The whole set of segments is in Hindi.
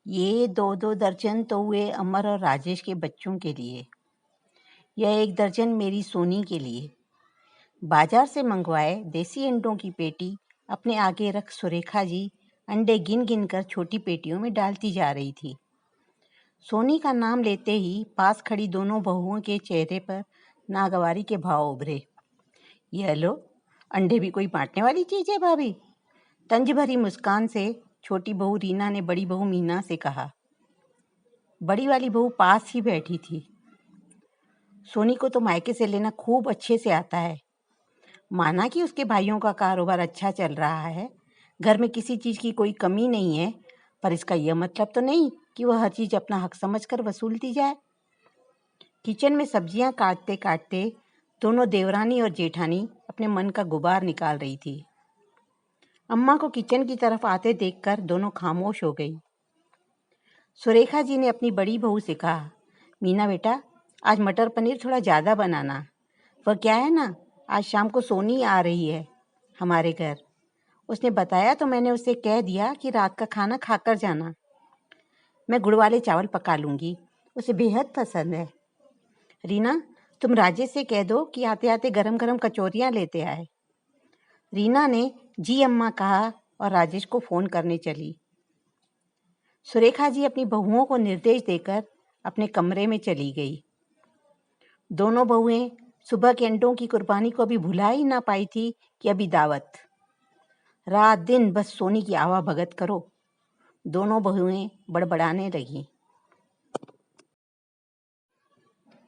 ये दो दो दर्जन तो हुए अमर और राजेश के बच्चों के लिए। यह एक दर्जन मेरी सोनी के लिए। बाजार से मंगवाए देसी अंडों की पेटी अपने आगे रख सुरेखा जी अंडे गिन गिन कर छोटी पेटियों में डालती जा रही थी। सोनी का नाम लेते ही पास खड़ी दोनों बहुओं के चेहरे पर नागवारी के भाव उभरे। यह लो, अंडे भी कोई बांटने वाली चीज है भाभी। तंज भरी मुस्कान से छोटी बहू रीना ने बड़ी बहू मीना से कहा। बड़ी वाली बहू पास ही बैठी थी। सोनी को तो मायके से लेना खूब अच्छे से आता है। माना कि उसके भाइयों का कारोबार अच्छा चल रहा है, घर में किसी चीज की कोई कमी नहीं है, पर इसका यह मतलब तो नहीं कि वह हर चीज अपना हक समझकर वसूलती जाए। किचन में सब्जियां काटते काटते दोनों देवरानी और जेठानी अपने मन का गुबार निकाल रही थी। अम्मा को किचन की तरफ आते देखकर दोनों खामोश हो गई। सुरेखा जी ने अपनी बड़ी बहू से कहा, मीना बेटा, आज मटर पनीर थोड़ा ज़्यादा बनाना। वह क्या है ना, आज शाम को सोनी आ रही है हमारे घर। उसने बताया तो मैंने उसे कह दिया कि रात का खाना खाकर जाना। मैं गुड़ वाले चावल पका लूँगी, उसे बेहद पसंद है। रीना, तुम राजेश से कह दो कि आते आते गरम गरम कचौरियाँ लेते आए। रीना ने जी अम्मा कहा और राजेश को फ़ोन करने चली। सुरेखा जी अपनी बहुओं को निर्देश देकर अपने कमरे में चली गई। दोनों बहुएं सुबह के अंडों की कुर्बानी को अभी भुला ही ना पाई थी कि अभी दावत। रात दिन बस सोनी की आवा भगत करो। दोनों बहुएं बड़बड़ाने लगी।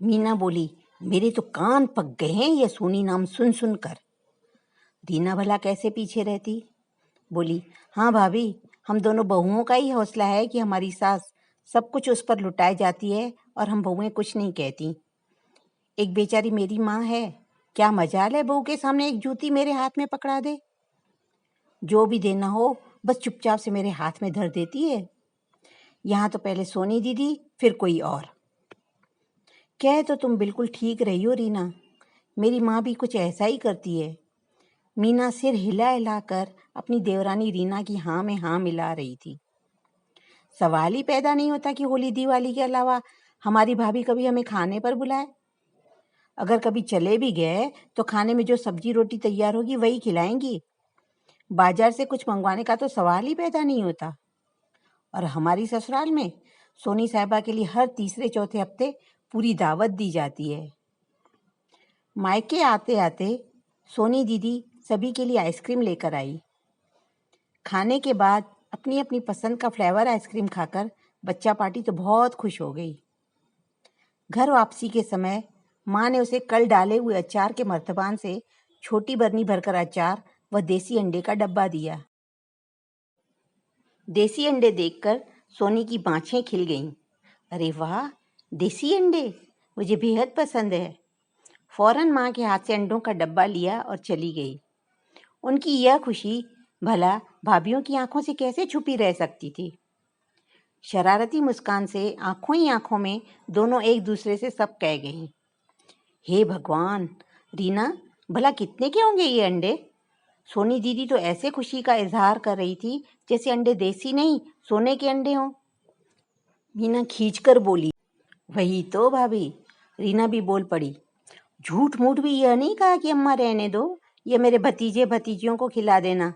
मीना बोली, मेरे तो कान पक गए हैं ये सोनी नाम सुन सुन कर। रीना भला कैसे पीछे रहती, बोली, हाँ भाभी, हम दोनों बहुओं का ही हौसला है कि हमारी सास सब कुछ उस पर लुटाई जाती है और हम बहुएं कुछ नहीं कहती। एक बेचारी मेरी माँ है, क्या मजाल है बहू के सामने एक जूती मेरे हाथ में पकड़ा दे। जो भी देना हो बस चुपचाप से मेरे हाथ में धर देती है। यहाँ तो पहले सोनी दीदी, फिर कोई और। कह तो तुम बिल्कुल ठीक रही हो रीना, मेरी माँ भी कुछ ऐसा ही करती है। मीना सिर हिला हिलाकर अपनी देवरानी रीना की हाँ में हाँ मिला रही थी। सवाल ही पैदा नहीं होता कि होली दिवाली के अलावा हमारी भाभी कभी हमें खाने पर बुलाए। अगर कभी चले भी गए तो खाने में जो सब्जी रोटी तैयार होगी वही खिलाएंगी। बाजार से कुछ मंगवाने का तो सवाल ही पैदा नहीं होता। और हमारी ससुराल में सोनी साहिबा के लिए हर तीसरे चौथे हफ्ते पूरी दावत दी जाती है। मायके आते आते सोनी दीदी सभी के लिए आइसक्रीम लेकर आई। खाने के बाद अपनी अपनी पसंद का फ्लेवर आइसक्रीम खाकर बच्चा पार्टी तो बहुत खुश हो गई। घर वापसी के समय माँ ने उसे कल डाले हुए अचार के मर्तबान से छोटी बरनी भरकर अचार व देसी अंडे का डब्बा दिया। देसी अंडे देखकर सोनी की बाँछें खिल गईं। अरे वाह, देसी अंडे मुझे बेहद पसंद है। फौरन माँ के हाथ से अंडों का डब्बा लिया और चली गई। उनकी यह खुशी भला भाभीयों की आंखों से कैसे छुपी रह सकती थी। शरारती मुस्कान से आंखों ही आंखों में दोनों एक दूसरे से सब कह गईं। हे भगवान, रीना, भला कितने के होंगे ये अंडे? सोनी दीदी तो ऐसे खुशी का इजहार कर रही थी जैसे अंडे देसी नहीं सोने के अंडे हों। मीना खींचकर बोली, वही तो भाभी। रीना भी बोल पड़ी, झूठ मूठ भी यह नहीं कहा कि अम्मा रहने दो, ये मेरे भतीजे भतीजियों को खिला देना,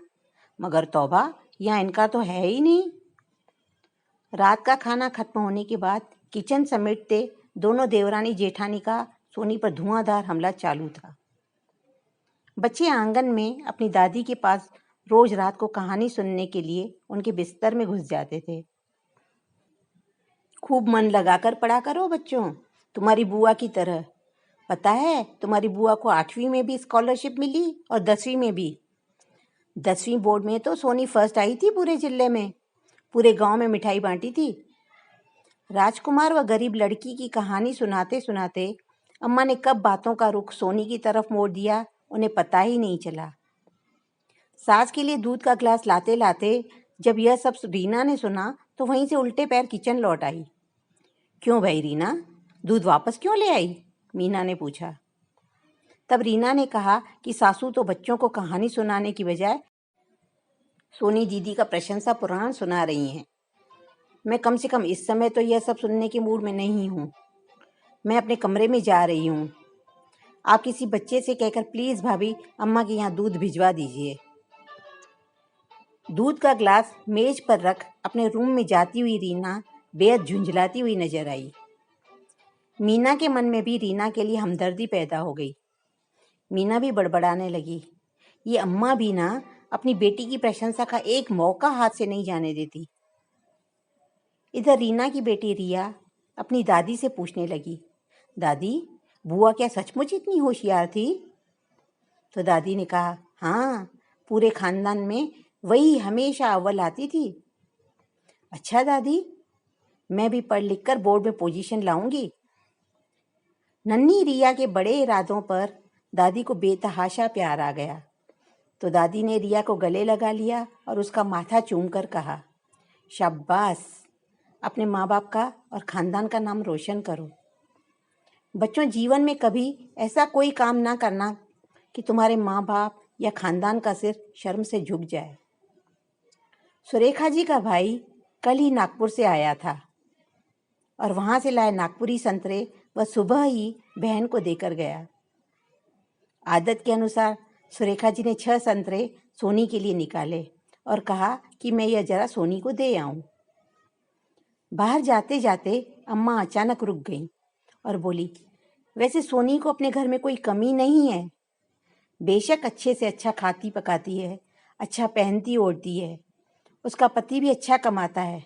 मगर तौबा, यहाँ इनका तो है ही नहीं। रात का खाना खत्म होने के बाद किचन समेटते दोनों देवरानी जेठानी का सोनी पर धुआंधार हमला चालू था। बच्चे आंगन में अपनी दादी के पास रोज रात को कहानी सुनने के लिए उनके बिस्तर में घुस जाते थे। खूब मन लगाकर पढ़ा करो बच्चों, तुम्हारी बुआ की तरह। पता है, तुम्हारी बुआ को 8वीं में भी स्कॉलरशिप मिली और 10वीं में भी। 10वीं बोर्ड में तो सोनी फर्स्ट आई थी पूरे जिले में, पूरे गांव में मिठाई बांटी थी। राजकुमार व गरीब लड़की की कहानी सुनाते सुनाते अम्मा ने कब बातों का रुख सोनी की तरफ मोड़ दिया, उन्हें पता ही नहीं चला। सास के लिए दूध का गिलास लाते लाते जब यह सब रीना ने सुना तो वहीं से उल्टे पैर किचन लौट आई। क्यों भाई रीना, दूध वापस क्यों ले आई? मीना ने पूछा। तब रीना ने कहा कि सासू तो बच्चों को कहानी सुनाने की बजाय सोनी दीदी का प्रशंसा पुराण सुना रही हैं। मैं कम से कम इस समय तो यह सब सुनने के मूड में नहीं हूँ। मैं अपने कमरे में जा रही हूँ। आप किसी बच्चे से कहकर प्लीज़ भाभी अम्मा के यहाँ दूध भिजवा दीजिए। दूध का ग्लास मेज पर रख अपने रूम में जाती हुई रीना बेहद झुंझलाती हुई नजर आई। मीना के मन में भी रीना के लिए हमदर्दी पैदा हो गई। मीना भी बड़बड़ाने लगी, ये अम्मा भी ना अपनी बेटी की प्रशंसा का एक मौका हाथ से नहीं जाने देती। इधर रीना की बेटी रिया अपनी दादी से पूछने लगी, दादी बुआ क्या सचमुच इतनी होशियार थी? तो दादी ने कहा, हाँ, पूरे खानदान में वही हमेशा अव्वल आती थी। अच्छा दादी, मैं भी पढ़ लिख कर बोर्ड में पोजीशन लाऊंगी। नन्ही रिया के बड़े इरादों पर दादी को बेतहाशा प्यार आ गया। तो दादी ने रिया को गले लगा लिया और उसका माथा चूम कर कहा, शाबाश, अपने माँ बाप का और खानदान का नाम रोशन करो। बच्चों, जीवन में कभी ऐसा कोई काम ना करना कि तुम्हारे माँ बाप या खानदान का सिर शर्म से झुक जाए। सुरेखा जी का भाई कल ही नागपुर से आया था और वहां से लाए नागपुरी संतरे वह सुबह ही बहन को देकर गया। आदत के अनुसार सुरेखा जी ने 6 संतरे सोनी के लिए निकाले और कहा कि मैं यह जरा सोनी को दे आऊं। बाहर जाते जाते अम्मा अचानक रुक गईं और बोली, वैसे सोनी को अपने घर में कोई कमी नहीं है। बेशक अच्छे से अच्छा खाती पकाती है, अच्छा पहनती ओढ़ती है, उसका पति भी अच्छा कमाता है,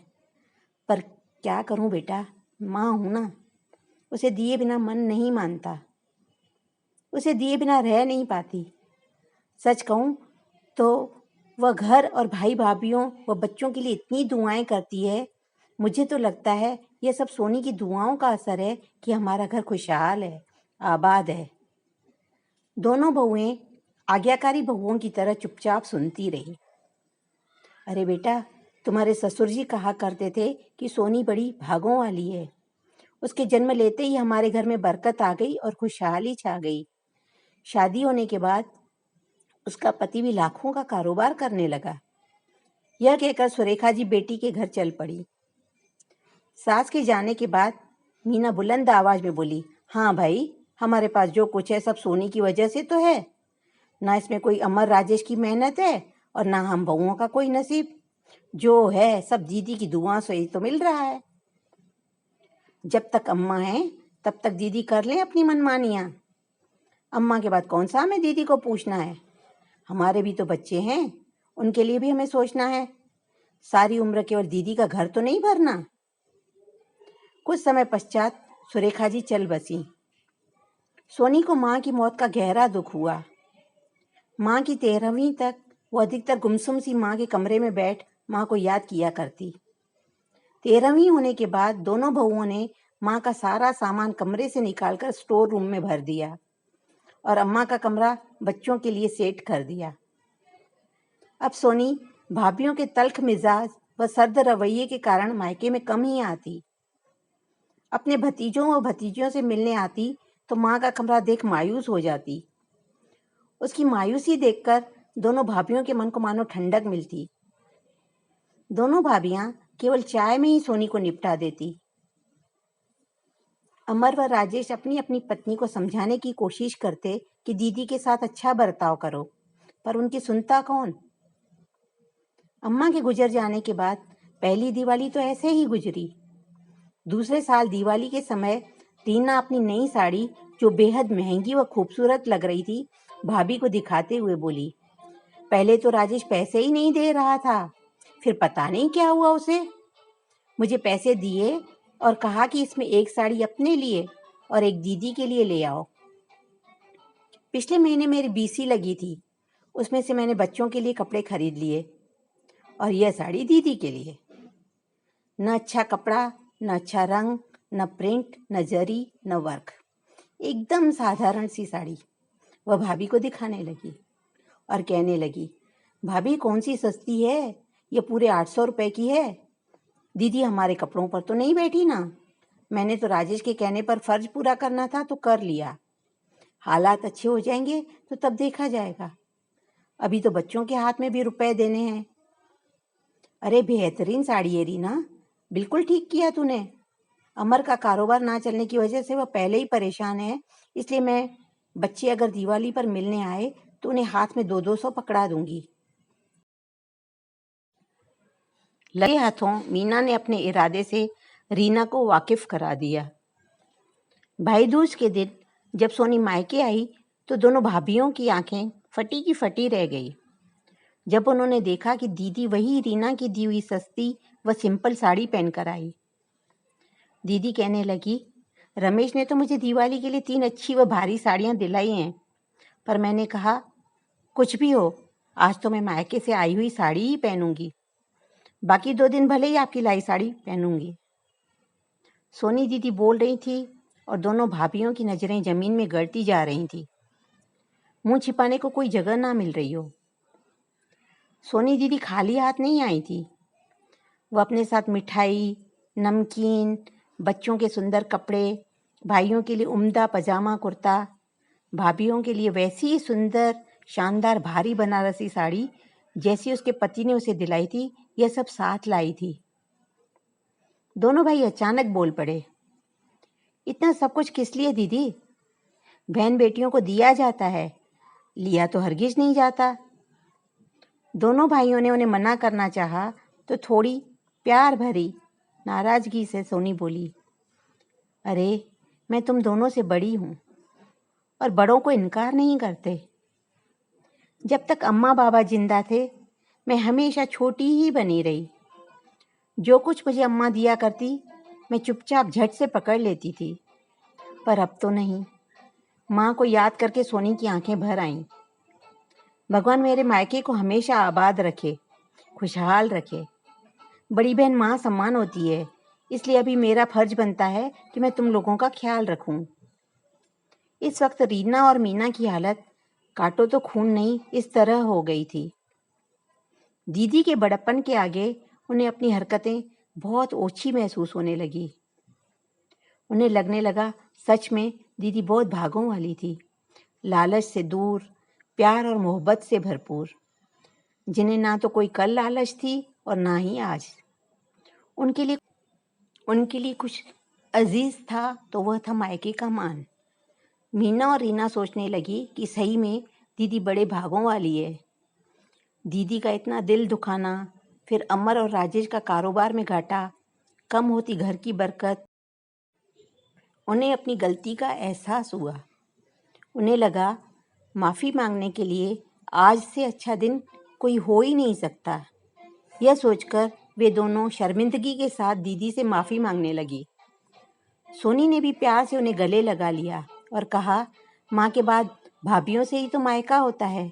पर क्या करूं बेटा, माँ हूं ना, उसे दिए बिना मन नहीं मानता, उसे दिए बिना रह नहीं पाती। सच कहूं तो वह घर और भाई भाभीियों व बच्चों के लिए इतनी दुआएं करती है, मुझे तो लगता है यह सब सोनी की दुआओं का असर है कि हमारा घर खुशहाल है, आबाद है। दोनों बहुएं आज्ञाकारी बहुओं की तरह चुपचाप सुनती रही। अरे बेटा, तुम्हारे ससुर जी कहा करते थे कि सोनी बड़ी भागों वाली है। उसके जन्म लेते ही हमारे घर में बरकत आ गई और खुशहाली छा गई। शादी होने के बाद उसका पति भी लाखों का कारोबार करने लगा। यह कहकर सुरेखा जी बेटी के घर चल पड़ी। सास के जाने के बाद मीना बुलंद आवाज में बोली, हाँ भाई, हमारे पास जो कुछ है सब सोनी की वजह से तो है। ना इसमें कोई अमर राजेश की मेहनत है और ना हम बहुओं का कोई नसीब। जो है सब दीदी की दुआ से ही तो मिल रहा है। जब तक अम्मा है तब तक दीदी कर ले अपनी मनमानियां। अम्मा के बाद कौन सा हमें दीदी को पूछना है? हमारे भी तो बच्चे हैं, उनके लिए भी हमें सोचना है। सारी उम्र केवल दीदी का घर तो नहीं भरना। कुछ समय पश्चात सुरेखा जी चल बसी। सोनी को माँ की मौत का गहरा दुख हुआ। माँ की 13वीं तक वो अधिकतर गुमसुम सी माँ के कमरे में बैठ माँ को याद किया करती। 13वीं होने के बाद दोनों बहुओं ने माँ का सारा सामान कमरे से निकालकर स्टोर रूम में भर दिया और अम्मा का कमरा बच्चों के लिए सेट कर दिया। अब सोनी भाभीियों के तल्ख मिजाज व सर्द रवैये के कारण मायके में कम ही आती। अपने भतीजों व भतीजियों से मिलने आती तो माँ का कमरा देख मायूस हो जाती। उसकी मायूसी देखकर दोनों भाभीियों के मन को मानो ठंडक मिलती। दोनों भाभियां केवल चाय में ही सोनी को निपटा देती। अमर व राजेश अपनी अपनी पत्नी को समझाने की कोशिश करते कि दीदी के साथ अच्छा बर्ताव करो, पर उनकी सुनता कौन? अम्मा के गुजर जाने के बाद पहली दिवाली तो ऐसे ही गुजरी। दूसरे साल दिवाली के समय रीना अपनी नई साड़ी, जो बेहद महंगी व खूबसूरत लग रही थी, भाभी को दिखाते हुए बोली, पहले तो राजेश पैसे ही नहीं दे रहा था, फिर पता नहीं क्या हुआ उसे। मुझे पैसे दिए और कहा कि इसमें एक साड़ी अपने लिए और एक दीदी के लिए ले आओ। पिछले महीने मेरी बीसी लगी थी, उसमें से मैंने बच्चों के लिए कपड़े खरीद लिए और यह साड़ी दीदी के लिए। न अच्छा कपड़ा, न अच्छा रंग, न प्रिंट, न जरी, न वर्क, एकदम साधारण सी साड़ी। वह भाभी को दिखाने लगी और कहने लगी, भाभी कौन सी सस्ती है, ये पूरे 800 रुपए की है। दीदी हमारे कपड़ों पर तो नहीं बैठी ना। मैंने तो राजेश के कहने पर फर्ज पूरा करना था तो कर लिया। हालात अच्छे हो जाएंगे तो तब देखा जाएगा, अभी तो बच्चों के हाथ में भी रुपए देने हैं। अरे बेहतरीन साड़ी है रीना, बिल्कुल ठीक किया तूने। अमर का कारोबार ना चलने की वजह से वह पहले ही परेशान है, इसलिए मैं बच्चे अगर दिवाली पर मिलने आए तो उन्हें हाथ में 2-200 पकड़ा दूंगी। लगे हाथों मीना ने अपने इरादे से रीना को वाकिफ करा दिया। भाई दूज के दिन जब सोनी मायके आई तो दोनों भाभियों की आंखें फटी की फटी रह गई जब उन्होंने देखा कि दीदी वही रीना की दी हुई सस्ती व सिंपल साड़ी पहनकर आई। दीदी कहने लगी, रमेश ने तो मुझे दिवाली के लिए 3 अच्छी व भारी साड़ियां दिलाई हैं, पर मैंने कहा कुछ भी हो, आज तो मैं मायके से आई हुई साड़ी ही पहनूंगी। बाकी 2 दिन भले ही आपकी लाई साड़ी पहनूंगी। सोनी दीदी बोल रही थी और दोनों भाभियों की नजरें जमीन में गड़ती जा रही थी। मुंह छिपाने को कोई जगह ना मिल रही हो। सोनी दीदी खाली हाथ नहीं आई थी। वह अपने साथ मिठाई, नमकीन, बच्चों के सुंदर कपड़े, भाइयों के लिए उम्दा पजामा कुर्ता, भाभियों के लिए वैसी ही सुंदर शानदार भारी बनारसी साड़ी जैसी उसके पति ने उसे दिलाई थी, यह सब साथ लाई थी। दोनों भाई अचानक बोल पड़े, इतना सब कुछ किस लिए दीदी? बहन बेटियों को दिया जाता है, लिया तो हरगिज नहीं जाता। दोनों भाइयों ने उन्हें मना करना चाहा तो थोड़ी प्यार भरी नाराजगी से सोनी बोली, अरे मैं तुम दोनों से बड़ी हूँ और बड़ों को इनकार नहीं करते। जब तक अम्मा बाबा जिंदा थे मैं हमेशा छोटी ही बनी रही। जो कुछ मुझे अम्मा दिया करती मैं चुपचाप झट से पकड़ लेती थी, पर अब तो नहीं। माँ को याद करके सोनी की आंखें भर आईं। भगवान मेरे मायके को हमेशा आबाद रखे, खुशहाल रखे। बड़ी बहन माँ सम्मान होती है, इसलिए अभी मेरा फर्ज बनता है कि मैं तुम लोगों का ख्याल रखूं। इस वक्त रीना और मीना की हालत काटो तो खून नहीं इस तरह हो गई थी। दीदी के बड़प्पन के आगे उन्हें अपनी हरकतें बहुत ओछी महसूस होने लगी। उन्हें लगने लगा सच में दीदी बहुत भागों वाली थी, लालच से दूर, प्यार और मोहब्बत से भरपूर, जिन्हें ना तो कोई कल लालच थी और ना ही आज। उनके लिए कुछ अजीज था तो वह था मायके का मान। मीना और रीना सोचने लगी कि सही में दीदी बड़े भागों वाली है। दीदी का इतना दिल दुखाना, फिर अमर और राजेश का कारोबार में घाटा, कम होती घर की बरकत। उन्हें अपनी गलती का एहसास हुआ। उन्हें लगा माफ़ी मांगने के लिए आज से अच्छा दिन कोई हो ही नहीं सकता। यह सोचकर वे दोनों शर्मिंदगी के साथ दीदी से माफ़ी मांगने लगी। सोनी ने भी प्यार से उन्हें गले लगा लिया और कहा, माँ के बाद भाभीियों से ही तो मायका होता है।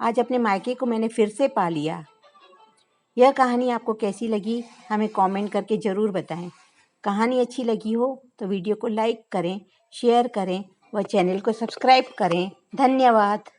आज अपने मायके को मैंने फिर से पा लिया। यह कहानी आपको कैसी लगी हमें कमेंट करके ज़रूर बताएं। कहानी अच्छी लगी हो तो वीडियो को लाइक करें, शेयर करें व चैनल को सब्सक्राइब करें। धन्यवाद।